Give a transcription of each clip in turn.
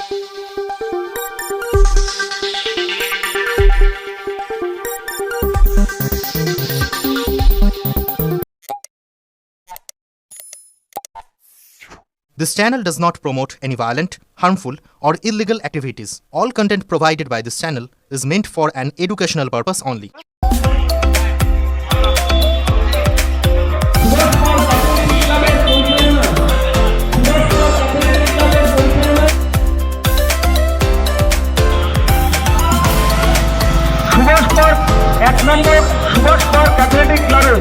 This channel does not promote any violent, harmful, or illegal activities. All content provided by this channel is meant for an educational purpose only. এক নম্বর Subhash park athletic ক্লাবের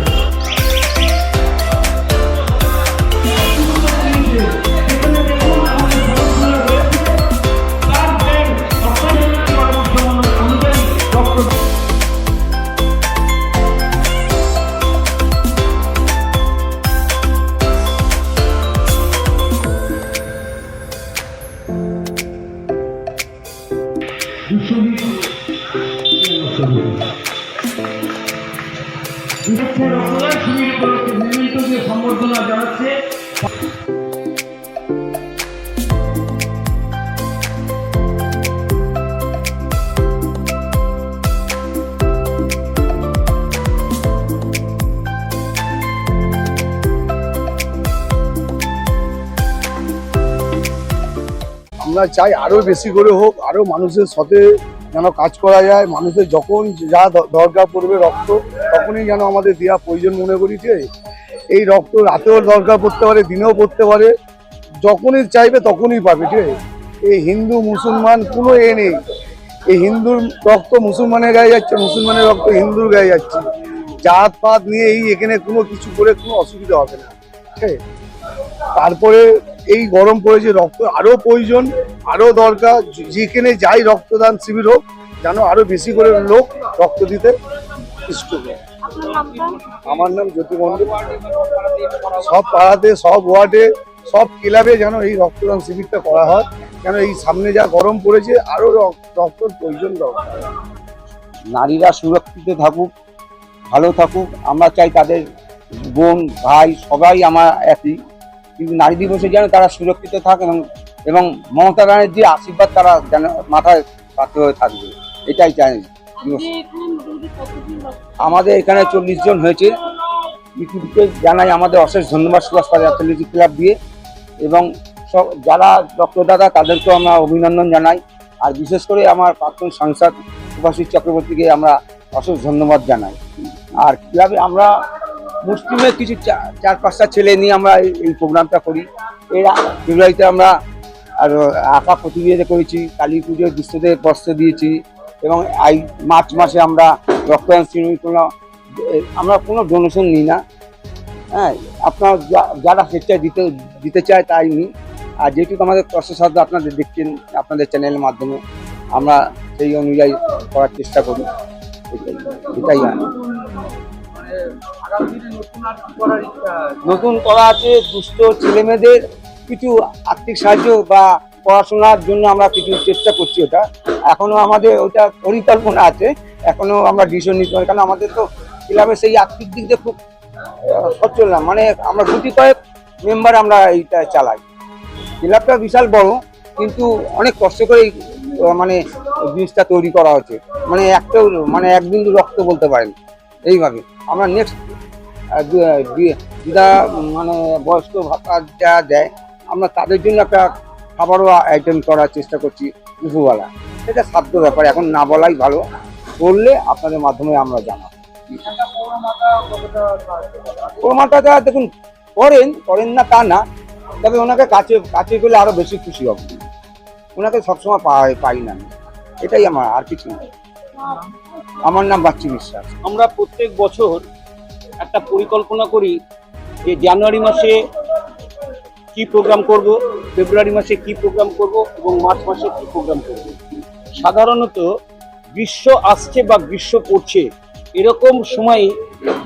সম্বর্ধনা জানাচ্ছে। আমরা চাই আরো বেশি করে হোক, আরো মানুষের সাথে যেন কাজ করা যায়। মানুষের যখন যা দরকার পড়বে রক্ত, তখনই যেন আমাদের দেওয়া প্রয়োজন মনে করি। যে এই রক্ত রাতেও দরকার পড়তে পারে, দিনেও পড়তে পারে, যখনই চাইবে তখনই পাবে। ঠিক আছে, এই হিন্দু মুসলমান কোনো নেই। এই হিন্দুর রক্ত মুসলমানের গায়ে যাচ্ছে, মুসলমানের রক্ত হিন্দুর গায়ে যাচ্ছে। জাত পাত নিয়ে এখানে কোনো কিছু করে কোনো অসুবিধা হবে না। ঠিক আছে, তারপরে এই গরম পড়েছে, রক্ত আরো প্রয়োজন, আরো দরকার। যেখানে যাই রক্তদান শিবির হোক, যেন আরো বেশি করে লোক রক্ত দিতে ইচ্ছুক হয়। আমার নাম জ্যোতি মন্ডল। সব পাড়াতে, সব ওয়ার্ডে, সব ক্লাবে যেন এই রক্তদান শিবিরটা করা হয়। কেন এই সামনে যা গরম পড়েছে, আরো রক্তের প্রয়োজন দরকার। নারীরা সুরক্ষিত থাকুক, ভালো থাকুক, আমরা চাই তাদের বোন ভাই সবাই আমার একই, কিন্তু নারী দিবসে যেন তারা সুরক্ষিত থাকে এবং মমতা ব্যানার্জির আশীর্বাদ তারা যেন মাথায় পাত্র হয়ে থাকবে, এটাই চাই। আমাদের এখানে 40 জন হয়েছে। পৃথিবীকে জানাই আমাদের অশেষ ধন্যবাদ সুভাষ পার্ক অ্যাথলেটিক ক্লাব দিয়ে, এবং সব যারা রক্তদাতা তাদেরকেও আমরা অভিনন্দন জানাই। আর বিশেষ করে আমার প্রাক্তন সাংসদ সুভাষিস চক্রবর্তীকে আমরা অশেষ ধন্যবাদ জানাই। আর ক্লাবে আমরা মুসলিমের কিছু 4-5টা ছেলে নিয়ে আমরা এই প্রোগ্রামটা করি। এর ফেব্রুয়ারিতে আমরা আর আঁকা প্রতিযোগিতা করেছি, কালী পুজোর দুস্থদের বস্ত্র দিয়েছি, এবং এই মার্চ মাসে আমরা রক্তদান শিবির করলাম। আমরা কোনো ডোনেশন নিই না। হ্যাঁ, আপনার যারা স্বেচ্ছায় দিতে চায় তাই নিই। আর যেটুকু আমাদের কষ্টসাধ্য আপনাদের দেখছেন আপনাদের চ্যানেলের মাধ্যমে, আমরা সেই অনুযায়ী করার চেষ্টা করি। এটাই নতুন করা আছে। দুস্থ ছেলেমেয়েদের কিছু আর্থিক সাহায্য বা পড়াশোনার জন্য আমরা কিছু চেষ্টা করছি। ওটা এখনো আমাদের ওটা পরিকল্পনা আছে, এখনো আমরা ডিসিশন নিতে পারি। কারণ আমাদের তো ক্লাবে সেই আর্থিক দিক দিয়ে খুব সচ্ছল না, মানে আমরা গুটি কয়েক মেম্বার আমরা এইটা চালাই। ক্লাবটা বিশাল বড়, কিন্তু অনেক কষ্ট করে মানে জিনিসটা তৈরি করা হচ্ছে। মানে এক বিন্দু রক্ত বলতে পারেন। এইভাবে আমরা নেক্সট যেটা মানে বয়স্ক ভাতা যা দেয়, আমরা তাদের জন্য একটা খাবারও আইটেম করার চেষ্টা করছি দুপুরবেলা। এটা সাধ্য ব্যাপার, এখন না বলাই ভালো, করলে আপনাদের মাধ্যমে আমরা জানাবো। প্রমাণটা দেখুন করেন না তা না, তবে ওনাকে কাছে পেলে আরো বেশি খুশি হব। ওনাকে সবসময় পাই না, এটাই আমার, আর কিছু না। আমার নাম বাচ্চু বিশ্বাস। আমরা প্রত্যেক বছর একটা পরিকল্পনা করি যে জানুয়ারি মাসে কি প্রোগ্রাম করব, ফেব্রুয়ারি মাসে কি প্রোগ্রাম করব, এবং মার্চ মাসে কি প্রোগ্রাম করব। সাধারণত গ্রীষ্ম আসছে বা গ্রীষ্ম পড়ছে, এরকম সময়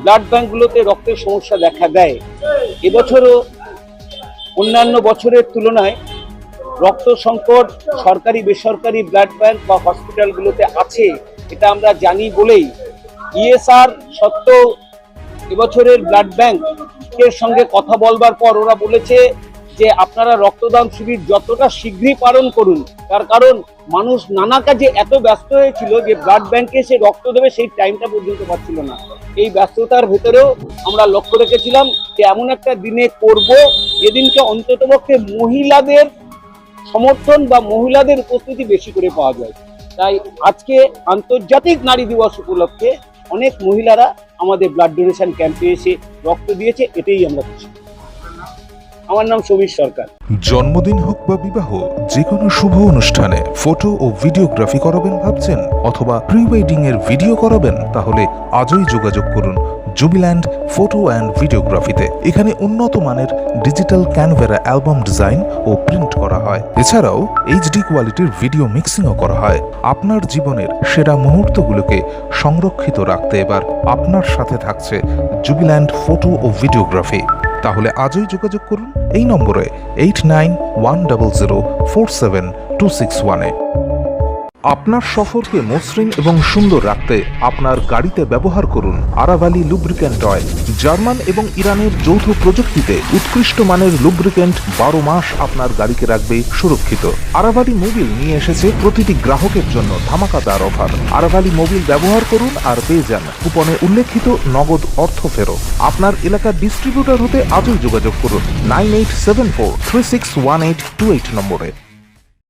ব্লাড ব্যাঙ্কগুলোতে রক্তের সমস্যা দেখা দেয়। এবছরও অন্যান্য বছরের তুলনায় রক্ত সংকট সরকারি বেসরকারি ব্লাড ব্যাংক বা হসপিটালগুলোতে আছে, এটা আমরা জানি বলেই ইএসআর সত্ত্বেও এবছরের ব্লাড ব্যাংকের সঙ্গে কথা বলবার পর ওরা বলেছে যে আপনারা রক্তদান শিবির যতটা শীঘ্রই পালন করুন, তার কারণ মানুষ নানা কাজে এত ব্যস্ত হয়েছিল যে ব্লাড ব্যাংকে এসে রক্ত দেবে সেই টাইমটা পর্যন্ত পাচ্ছিল না। এই ব্যস্ততার ভেতরেও আমরা লক্ষ্য রেখেছিলাম যে এমন একটা দিনে করব যেদিনকে অন্ততপক্ষে মহিলাদের সমর্থন বা মহিলাদের উপস্থিতি বেশি করে পাওয়া যায়। তাই আজকে আন্তর্জাতিক নারী দিবস উপলক্ষে অনেক মহিলারা আমাদের ব্লাড ডোনেশন ক্যাম্পে এসে রক্ত দিয়েছে, এটাই আমরা খুশি। আমার নাম সমীর সরকার। জন্মদিন হোক বা বিবাহ, যে কোনো শুভ অনুষ্ঠানে ফটো ও ভিডিওগ্রাফি করাবেন ভাবছেন, অথবা প্রি ওয়েডিং এর ভিডিও করাবেন, তাহলে আজই যোগাযোগ করুন জুবিল্যান্ড ফটো অ্যান্ড ভিডিওগ্রাফিতে। এখানে উন্নত মানের ডিজিটাল ক্যানভেরা অ্যালবাম ডিজাইন ও প্রিন্ট করা হয়। এছাড়াও এইচডি কোয়ালিটির ভিডিও মিক্সিংও করা হয়। আপনার জীবনের সেরা মুহূর্তগুলোকে সংরক্ষিত রাখতে এবার আপনার সাথে থাকছে জুবিল্যান্ড ফটো ও ভিডিওগ্রাফি। তাহলে আজই যোগাযোগ করুন এই নম্বরে 8910047261-এ। আপনার সফরকে মসৃণ এবং সুন্দর রাখতে আপনার গাড়িতে ব্যবহার করুন আরাভালি লুব্রিক্যান্ট অয়েল। জার্মান এবং ইরানের যৌথ প্রযুক্তিতে উৎকৃষ্ট মানের লুব্রিক্যান্ট 12 মাস আপনার গাড়িকে রাখবে সুরক্ষিত। আরাভালি মোবিল নিয়ে এসেছে প্রতিটি গ্রাহকের জন্য ধামাকাদার অফার। আরাভালি মোবিল ব্যবহার করুন আর পেয়ে যান কুপনে উল্লেখিত নগদ অর্থ ফেরত। আপনার এলাকার ডিস্ট্রিবিউটর হতে আজই যোগাযোগ করুন 9874361828 নম্বরে।